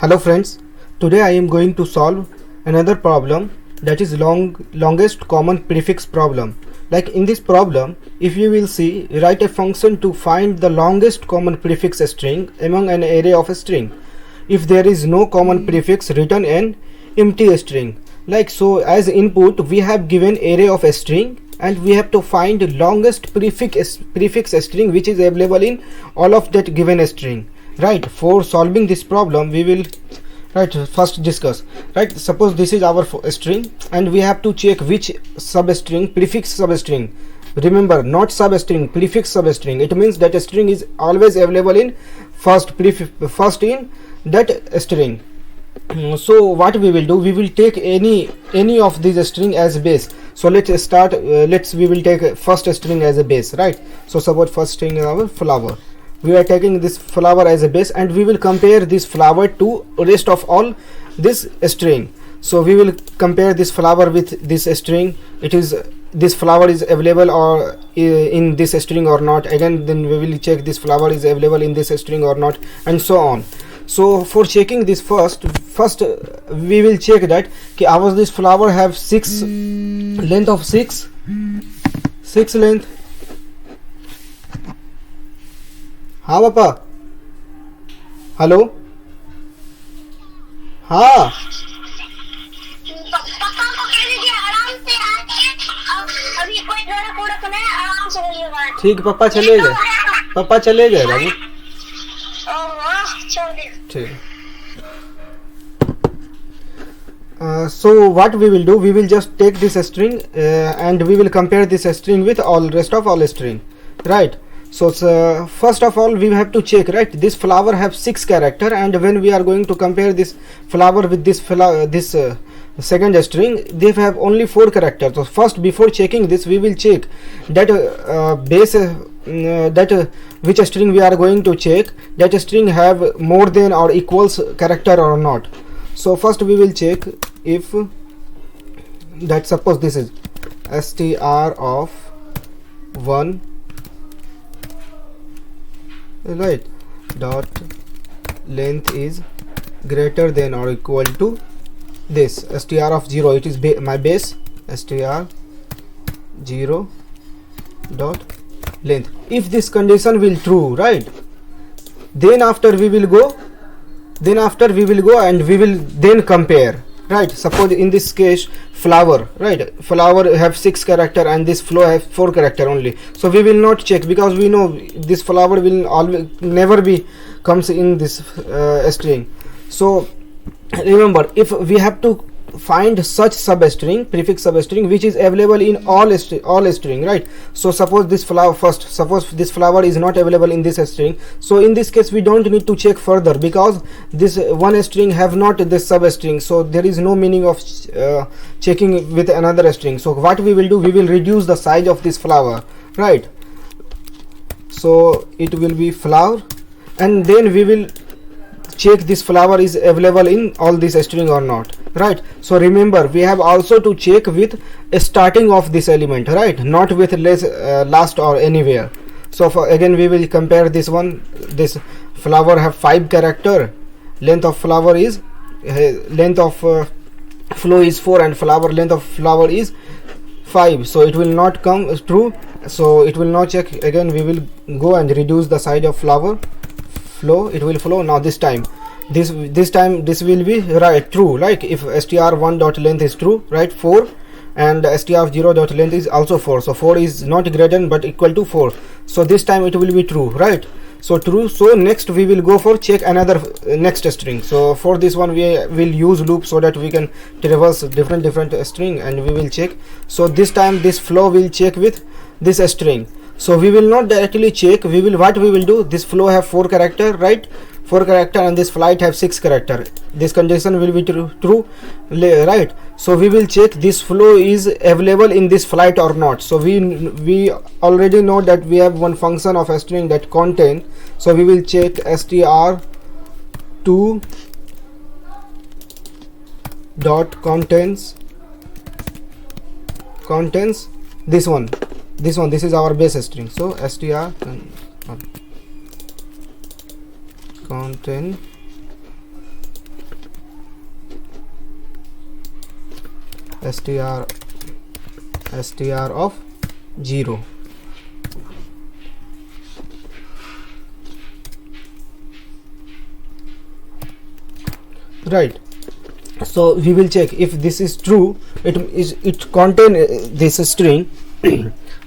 Hello friends, today I am going to solve another problem, that is longest common prefix problem. Like in this problem, if you will see, write a function to find the longest common prefix string among an array of a string. If there is no common prefix, return an empty string. Like so, as input we have given array of a string and we have to find the longest prefix string which is available in all of that given string. Right, for solving this problem we will first discuss. Right, suppose this is our string and we have to check which substring, prefix substring. Remember, not substring, prefix substring. It means that a string is always available in first in that string. So what we will do, we will take any of these string as base. So let's start, we will take first string as a base. Right, so suppose first string is our flower. We are taking this flower as a base and we will compare this flower to rest of all this string. So we will compare this flower with this string. It is, this flower is available or in this string or not. Again, then we will check this flower is available in this string or not, and so on. So for checking this, first we will check that our this flower have length of 6 length. हाँ पापा, hello, हाँ पापा को कह दीजिए आराम से आके, अभी कोई ज़रा कूड़ा तो नहीं, आराम से बोलिएगा। ठीक, पापा चले गए बाबू। ठीक। So what we will do, we will just take this string and we will compare this string with all rest of all string. Right. So first of all we have to check, right, this flower have 6 character, and when we are going to compare this flower with this second string, they have only 4 characters. So first, before checking this, we will check that which string we are going to check, that string have more than or equals character or not. So first we will check if that, suppose this is str of 1, right, dot length is greater than or equal to this str of 0, it is my base, str 0 dot length. If this condition will true, right, then after we will go and we will then compare. Right, suppose in this case flower, right, flower have 6 character and this flow have 4 character only. So we will not check, because we know this flower will always never be comes in this string. So remember, if we have to find such substring, prefix substring which is available in all string, right. So suppose this flower, suppose this flower is not available in this string, so in this case we don't need to check further, because this one string have not this substring, so there is no meaning of checking with another string. So what we will do, we will reduce the size of this flower, right. So it will be flower, and then we will check this flower is available in all this string or not, right. So remember, we have also to check with a starting of this element, right, not with last or anywhere. So for again we will compare this one. This flower have 5 character, length of flower is length of flow is 4 and flower length of flower is 5, so it will not come true, so it will not check. Again we will go and reduce the size of flower, flow, it will flow. Now this time this will be right true, like if str1 dot length is true, right, 4, and str0 dot length is also 4, so 4 is not greater than but equal to 4, so this time it will be true, right. So true. So next we will go for check another next string. So for this one we will use loop so that we can traverse different string and we will check. So this time this flow will check with this string. So we will not directly check, we will, what we will do, this flow have 4 character, right, 4 character, and this flight have 6 character. This condition will be true, right. So we will check this flow is available in this flight or not. So we already know that we have one function of a string that contain. So we will check str2 dot contains this one, this is our base string. So str contain str of 0. Right, so we will check if this is true, it contain this string.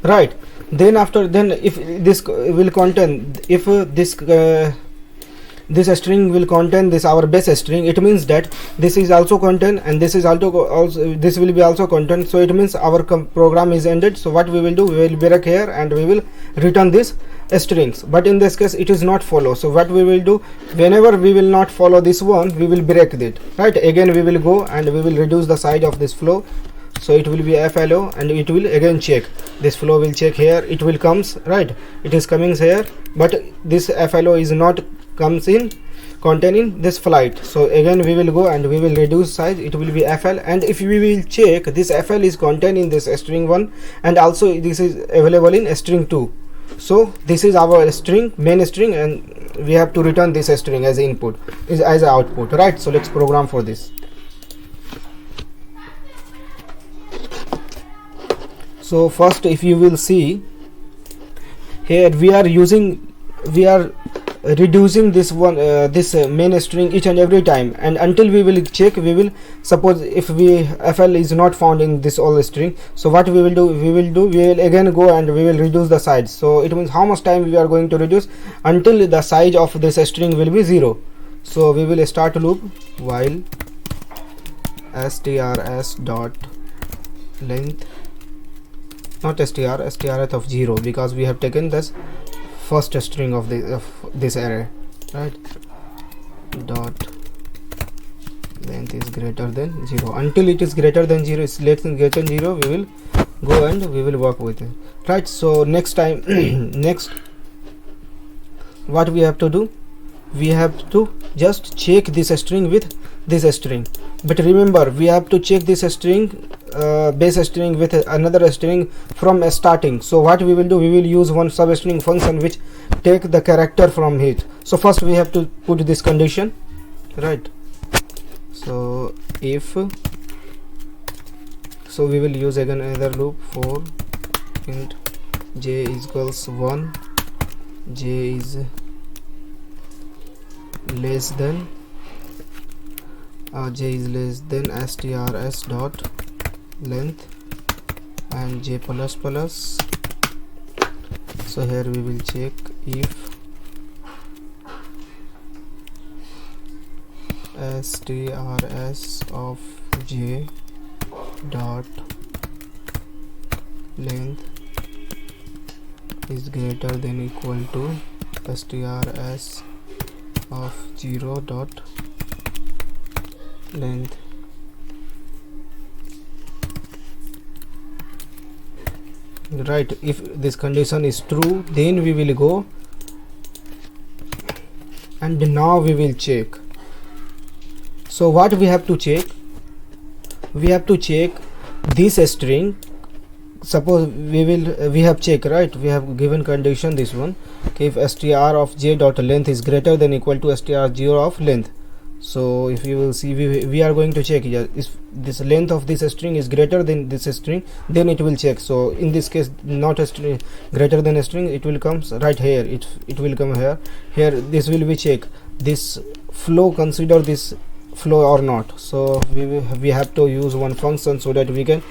Right, then if this will contain, if this string will contain this our base string, it means that this is also contain and this is also this will be also content, so it means our program is ended. So what we will do, we will break here and we will return this strings, but in this case it is not follow. So what we will do, whenever we will not follow this one, we will break it. Right, again we will go and we will reduce the size of this flow, so it will be FLO, and it will again check this flow, will check here, it will comes, right, it is coming here, but this FLO is not comes in containing this flight. So again we will go and we will reduce size, it will be FL, and if we will check, this FL is contained in this string 1 and also this is available in string 2. So this is our string, main string, and we have to return this string as input, as output. Right, so let's program for this. So first, if you will see here, we are reducing this one, this main string each and every time, and until we will check, we will suppose if FL is not found in this all string. So what we will do, we will again go and we will reduce the size. So it means how much time we are going to reduce, until the size of this string will be 0. So we will start loop while strs dot length, not strth of 0, because we have taken this first string of this array, right, dot length is greater than 0. Until it is greater than 0, is less than greater than 0, we will go and we will work with it. Right, so next time next what we have to do, we have to just check this string with this string, but remember we have to check this string, base string, with another string from starting. So what we will do, we will use one substring function which take the character from it. So first we have to put this condition, right, so if, so we will use again another loop for int j is equals 1, j is less than strs dot length and j plus plus. So here we will check if strs of j dot length is greater than equal to strs of 0 dot length. Right, if this condition is true, then we will go and now we will check. So what we have to check, we have to check this string. Suppose we have checked, right, we have given condition this one, okay, if str of j dot length is greater than equal to str 0 of length. So if you will see, we are going to check here, if this length of this string is greater than this string, then it will check. So in this case, not a string greater than a string, it will comes right here, it will come here, this will be check this flow, consider this flow or not. So we have to use one function so that we can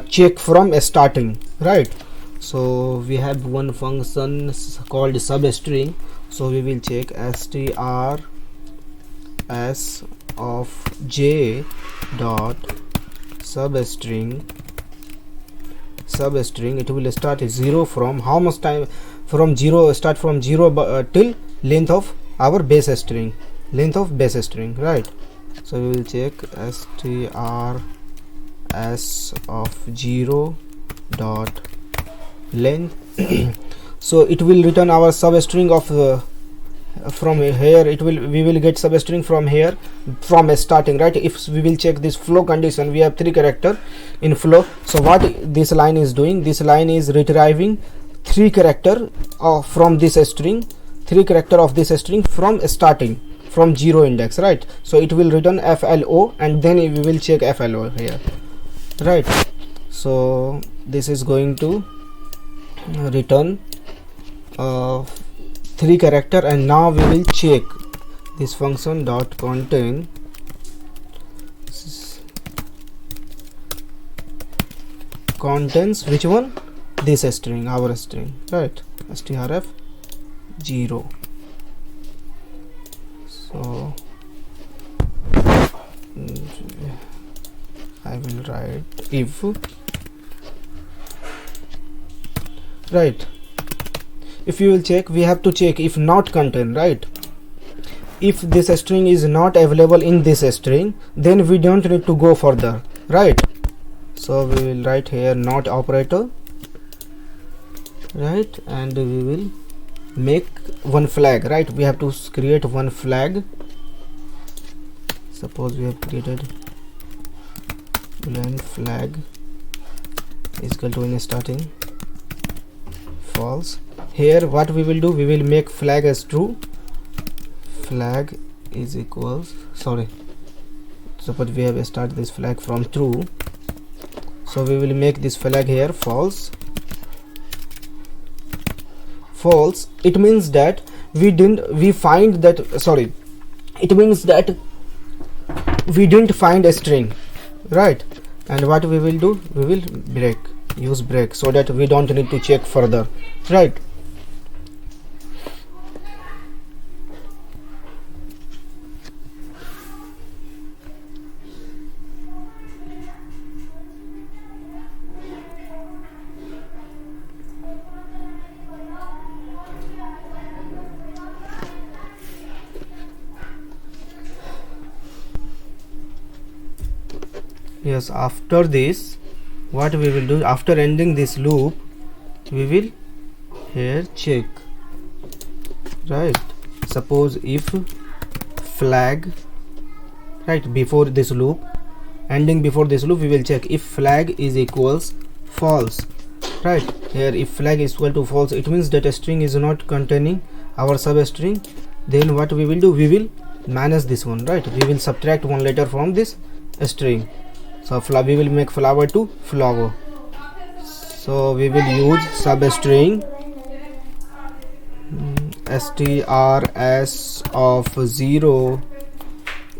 check from starting, right. So we have one function called substring. So we will check str s of j dot substring, it will start 0 from how much time, from 0, start from 0 till length of our base string, right. So we will check str s of 0 dot length. So it will return our substring of from here, we will get substring from here, from starting, right. If we will check this flow condition, we have 3 character in flow. So what this line is doing, this line is retrieving 3 character from this string, 3 character of this string from starting, from 0 index, right. So it will return FLO, and then we will check FLO here. right? So this is going to return 3 character, and now we will check this function dot contain contains which one, this string, our string, right? strf 0. So I will write if, right? If you will check, we have to check if not contain, right? If this string is not available in this string, then we don't need to go further, right? So we will write here not operator, right? And we will make one flag, right? We have to create one flag. Suppose we have created boolean flag is equal to in starting false. Here what we will do, we will make flag as true. Flag is equals, sorry, suppose we have start this flag from true, so we will make this flag here false. False, it means that it means that we didn't find a string, right? And what we will do, we will use break, so that we don't need to check further, right? Yes, after this what we will do, after ending this loop, we will here check, right? Suppose if flag, right, before this loop, ending before this loop, we will check if flag is equals false, right? Here if flag is equal to false, it means that a string is not containing our substring. Then what we will do, we will minus this one, right? We will subtract one letter from this string. So we will make flower to flower, so we will use substring strs of 0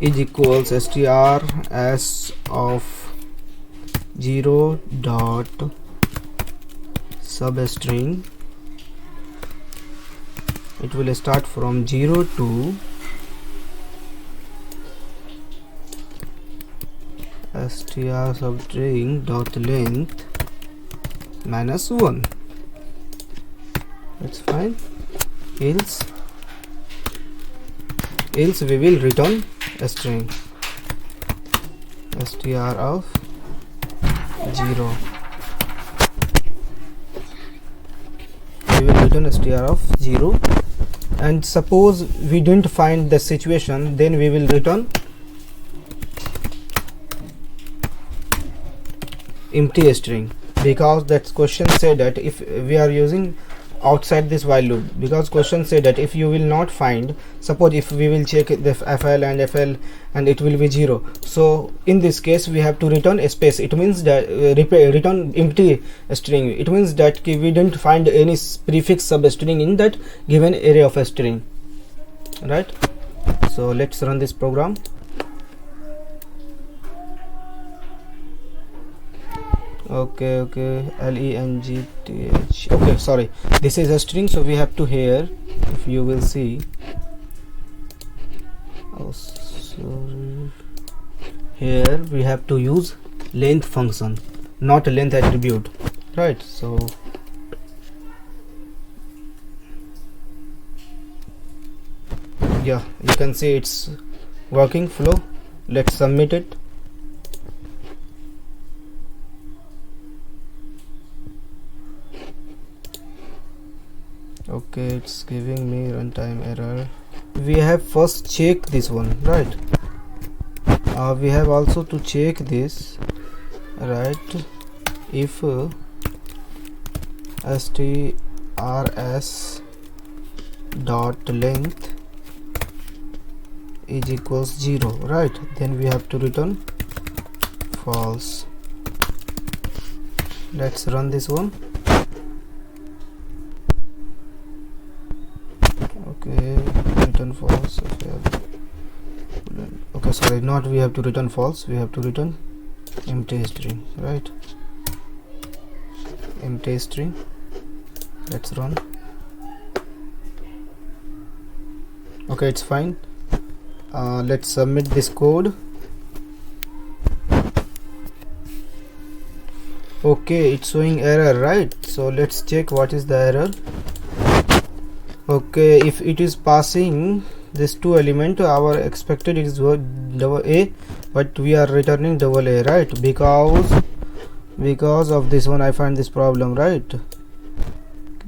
is equals strs of 0 dot substring. It will start from 0 to str substring dot length minus 1. That's fine. Else we will return a string str of 0. We will return str of 0. And suppose we didn't find the situation, then we will return empty string, because that question said that if we are using outside this while loop, because question said that if you will not find, suppose if we will check the fl and it will be 0, so in this case we have to return a space. It means that return empty string. It means that we didn't find any prefix substring in that given array of a string, right? So let's run this program. Okay, length, okay, sorry, this is a string, so we have to here, if you will see, oh sorry, here we have to use length function, not length attribute, right? So yeah, you can see it's working flow. Let's submit it. Okay, it's giving me runtime error. We have first check this one, right? We have also to check this, right? If strs dot length is equals 0, right? Then we have to return false. Let's run this one. Okay, return false. Okay, sorry, not we have to return false, we have to return empty string, right? Empty string. Let's run. Okay, it's fine. Let's submit this code. Okay, it's showing error, right? So let's check what is the error. Okay, if it is passing this two element, our expected is double A, but we are returning double A, right? Because of this one I find this problem, right?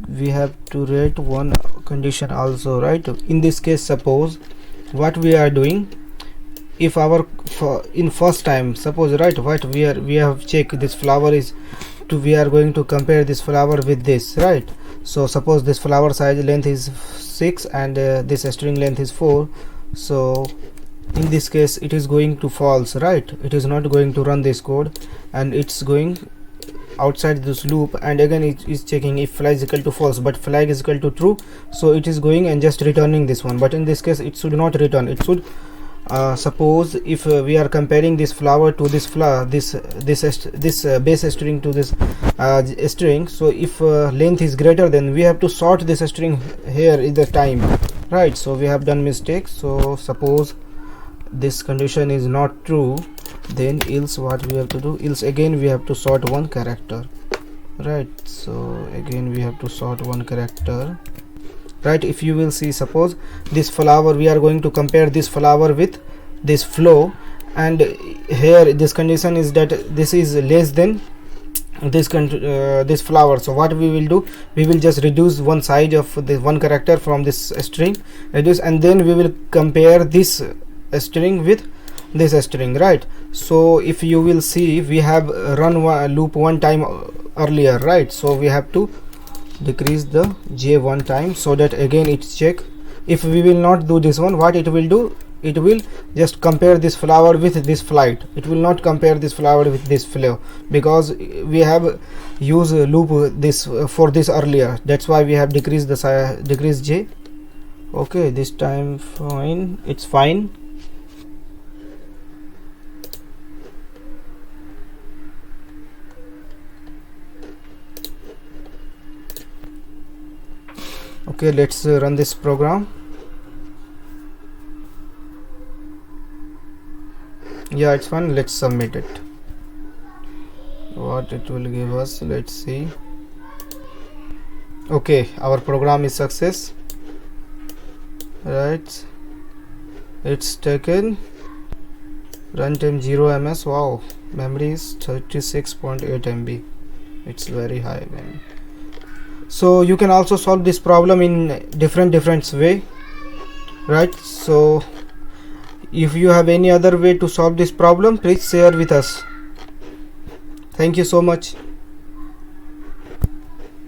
We have to rate one condition also, right? In this case, suppose what we are doing, if our in first time, suppose, right, what we have checked this flower is to, we are going to compare this flower with this, right? So suppose this flower size length is 6 and this string length is 4. So in this case it is going to false, right? It is not going to run this code, and it's going outside this loop, and again it is checking if flag is equal to false, but flag is equal to true, so it is going and just returning this one. But in this case it should not return, it should suppose if we are comparing this flower to this flower, this base string to this string, so if length is greater, then we have to sort this string here in the time, right? So we have done mistake. So suppose this condition is not true, then else what we have to do, else again we have to sort one character, right? So again we have to sort one character, right? If you will see, suppose this flower, we are going to compare this flower with this flow, and here this condition is that this is less than this flower. So what we will do, we will just reduce one side of the one character from this string, reduce, and then we will compare this string with this string, right? So if you will see, we have run loop one time earlier, right? So we have to decrease the j one time, so that again it's check. If we will not do this one, what it will do, it will just compare this flower with this flight. It will not compare this flower with this flow, because we have used loop this for this earlier. That's why we have decreased the decrease j. Okay, this time fine, it's fine. Okay, let's run this program. Yeah, it's fine. Let's submit it. What it will give us, let's see. Okay, our program is success, right? It's taken runtime 0 ms. Wow, memory is 36.8 MB. It's very high, man. So you can also solve this problem in different way, right? So if you have any other way to solve this problem, please share with us. Thank you so much.